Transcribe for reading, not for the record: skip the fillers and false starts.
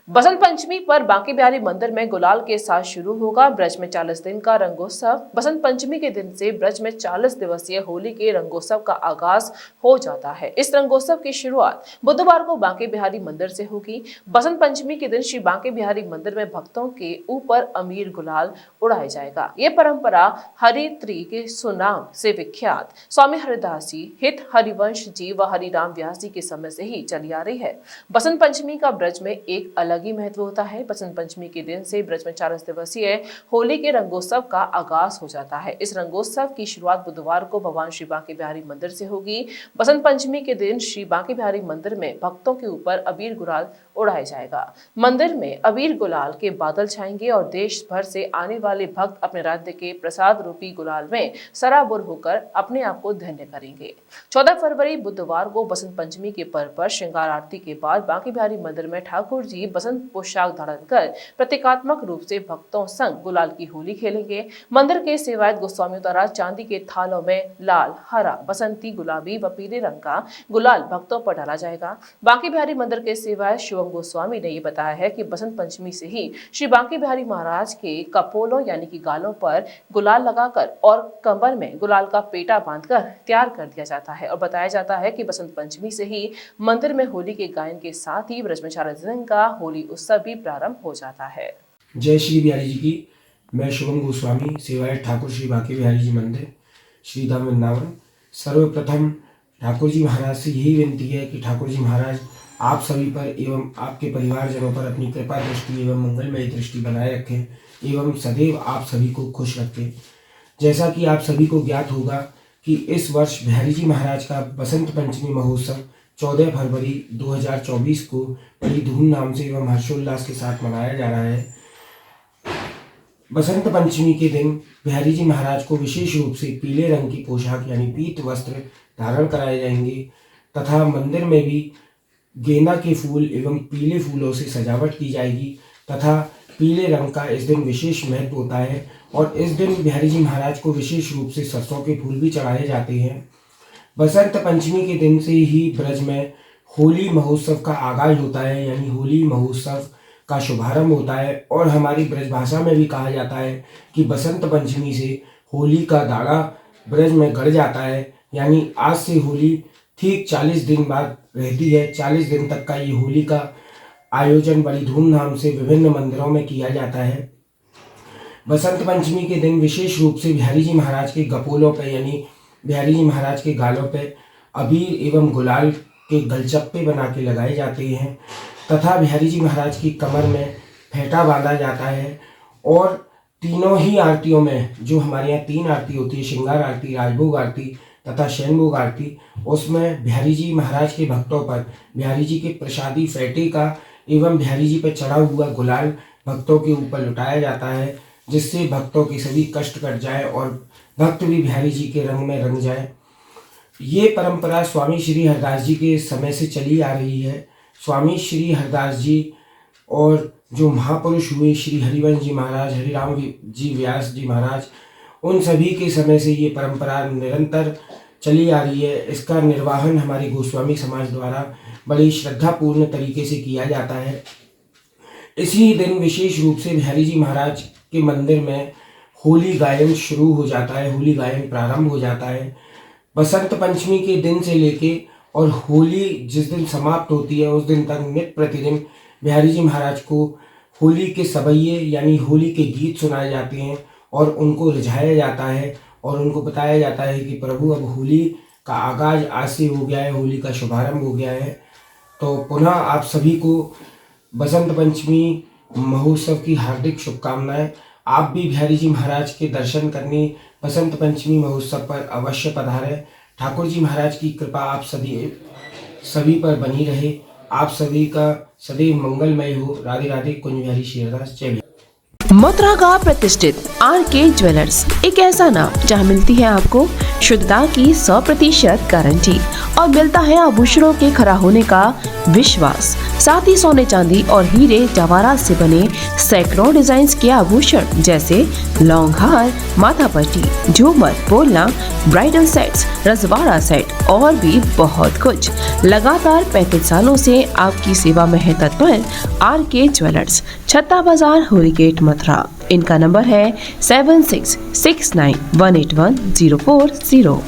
बसंत पंचमी पर बांके बिहारी मंदिर में गुलाल के साथ शुरू होगा ब्रज में 40 दिन का रंगोत्सव। बसंत पंचमी के दिन से ब्रज में 40 दिवसीय होली के रंगोत्सव का आगाज हो जाता है। इस रंगोत्सव की शुरुआत बुधवार को बांके बिहारी मंदिर से होगी। बसंत पंचमी के दिन श्री बांके बिहारी मंदिर में भक्तों के ऊपर अमीर गुलाल उड़ाया जाएगा। ये परंपरा हरित्री के सुनाम से विख्यात स्वामी हरिदास जी, हित हरिवंश जी व हरिराम व्यास जी के समय से ही चली आ रही है। बसंत पंचमी का ब्रज में एक अलग ही महत्व होता है। बसंत पंचमी के दिन से ब्रज में 40 दिवसीय होली के रंगोत्सव का आगाज हो जाता है। इस रंगोत्सव की शुरुआत बुधवार को भगवान श्री बांके बिहारी मंदिर से होगी। बसंत पंचमी के दिन श्री बांके बिहारी मंदिर में भक्तों के ऊपर अबीर गुलाल उड़ाया जाएगा। मंदिर में अबीर गुलाल के बादल छाएंगे और देश भर से आने वाले भक्त अपने राज्य के प्रसाद रूपी गुलाल में सराबोर होकर अपने आप को धन्य करेंगे। 14 फरवरी बुधवार को बसंत पंचमी के पर्व पर श्रृंगार आरती के बाद बांके बिहारी मंदिर में ठाकुर जी बसंत पोशाक धारण कर प्रतीकात्मक रूप से भक्तों संग गुलाल की होली खेलेंगे। मंदिर के सेवायत गोस्वामी द्वारा चांदी के थालों में लाल, हरा, बसंती, गुलाबी व पीले रंग का गुलाल भक्तों पर डाला जाएगा। बांके बिहारी मंदिर के सेवायत शिवम गोस्वामी ने ये बताया है कि बसंत पंचमी से ही श्री बांके बिहारी महाराज के कपोलों यानी कि गालों पर गुलाल लगाकर और कमर में गुलाल का पेटा बांधकर तैयार कर दिया जाता है। और बताया जाता है कि बसंत पंचमी से ही मंदिर में होली के गायन के साथ ही ब्रज में 40 दिन का होली उत्सव भी प्रारंभ हो जाता है। जय श्री बिहारी जी की। मैं शुभम गोस्वामी, सेवायत ठाकुर श्री बांके बिहारी जी मंदिर, श्री धाम वृंदावन। सर्वप्रथम ठाकुर जी महाराज से यही विनती है कि ठाकुर जी महाराज आप सभी पर एवं आपके परिवारजनों पर अपनी कृपा दृष्टि एवं मंगलमय दृष्टि बनाए रखें एवं सदैव आप सभी को खुश रखें। जैसा कि आप सभी को ज्ञात होगा कि इस वर्ष बिहारी जी महाराज का बसंत पंचमी महोत्सव 14 फरवरी 2024 को बड़ी धूमधाम से एवं हर्षोल्लास के साथ मनाया जा रहा है। बसंत पंचमी के दिन बिहारी जी महाराज को विशेष रूप से पीले रंग की पोशाक यानी पीत वस्त्र धारण कराए जाएंगे तथा मंदिर में भी गेंदा के फूल एवं पीले फूलों से सजावट की जाएगी तथा पीले रंग का इस दिन विशेष महत्व होता है। और इस दिन बिहारी जी महाराज को विशेष रूप से सरसों के फूल भी चढ़ाए जाते हैं। बसंत पंचमी के दिन से ही ब्रज में होली महोत्सव का आगाज होता है यानी होली महोत्सव का शुभारंभ होता है। और हमारी ब्रज भाषा में भी कहा जाता है कि बसंत पंचमी से होली का दाड़ा ब्रज में गड़ जाता है यानी आज से होली ठीक 40 दिन बाद रहती है। 40 दिन तक का ये होली का आयोजन बड़ी धूमधाम से विभिन्न मंदिरों में किया जाता है। बसंत पंचमी के दिन विशेष रूप से बिहारी जी महाराज के गपोलों पर यानी बिहारी जी महाराज के गालों पे अबीर एवं गुलाल के गलचप्पे बना के लगाए जाते हैं तथा बिहारी जी महाराज की कमर में फेंटा बांधा जाता है। और तीनों ही आरतियों में जो हमारे यहाँ 3 आरती होती है, श्रृंगार आरती, राजभोग आरती तथा शयनभोग आरती, उसमें बिहारी जी महाराज के भक्तों पर बिहारी जी के प्रसादी फेंटे का एवं बिहारी जी पर चढ़ा हुआ गुलाल भक्तों के ऊपर लुटाया जाता है जिससे भक्तों के सभी कष्ट कट जाए और भक्त भी बिहारी जी के रंग में रंग जाए। ये परंपरा स्वामी श्री हरदास जी के समय से चली आ रही है। स्वामी श्री हरदास जी और जो महापुरुष हुए श्री हरिवंश जी महाराज, हरिराम जी व्यास जी महाराज, उन सभी के समय से ये परंपरा निरंतर चली आ रही है। इसका निर्वाहन हमारे गोस्वामी समाज द्वारा बड़ी श्रद्धापूर्ण तरीके से किया जाता है। इसी दिन विशेष रूप से बिहारी जी महाराज के मंदिर में होली गायन शुरू हो जाता है, होली गायन प्रारंभ हो जाता है। बसंत पंचमी के दिन से लेके और होली जिस दिन समाप्त होती है उस दिन तक नित्य प्रतिदिन बिहारी जी महाराज को होली के सवैये यानी होली के गीत सुनाए जाते हैं और उनको रिझाया जाता है और उनको बताया जाता है कि प्रभु अब होली का आगाज आज से हो गया है, होली का शुभारंभ हो गया है। तो पुनः आप सभी को बसंत पंचमी महोत्सव की हार्दिक शुभकामनाएं। आप भी बिहारी जी महाराज के दर्शन करने बसंत पंचमी महोत्सव पर अवश्य पधारें। ठाकुर जी महाराज की कृपा आप सभी पर बनी रहे। आप सभी का सदैव मंगलमय हो। राधे राधे। कुंज बिहारी श्री हरदास। जय। मथुरा का प्रतिष्ठित RK ज्वेलर्स, एक ऐसा नाम जहां मिलती है आपको शुद्धता की 100% गारंटी और मिलता है आभूषणों के खरा होने का विश्वास। साथ ही सोने चांदी और हीरे जवाहरात से बने सैकड़ों डिजाइन के आभूषण जैसे लॉन्ग हार, माथा पट्टी, झूमर, बोलना, ब्राइडल सेट्स, रजवाड़ा सेट और भी बहुत कुछ। लगातार 35 सालों से आपकी सेवा में है तत्पर RK ज्वेलर्स, छत्ता बाजार, होली गेट, मथुरा। इनका नंबर है 7669181040।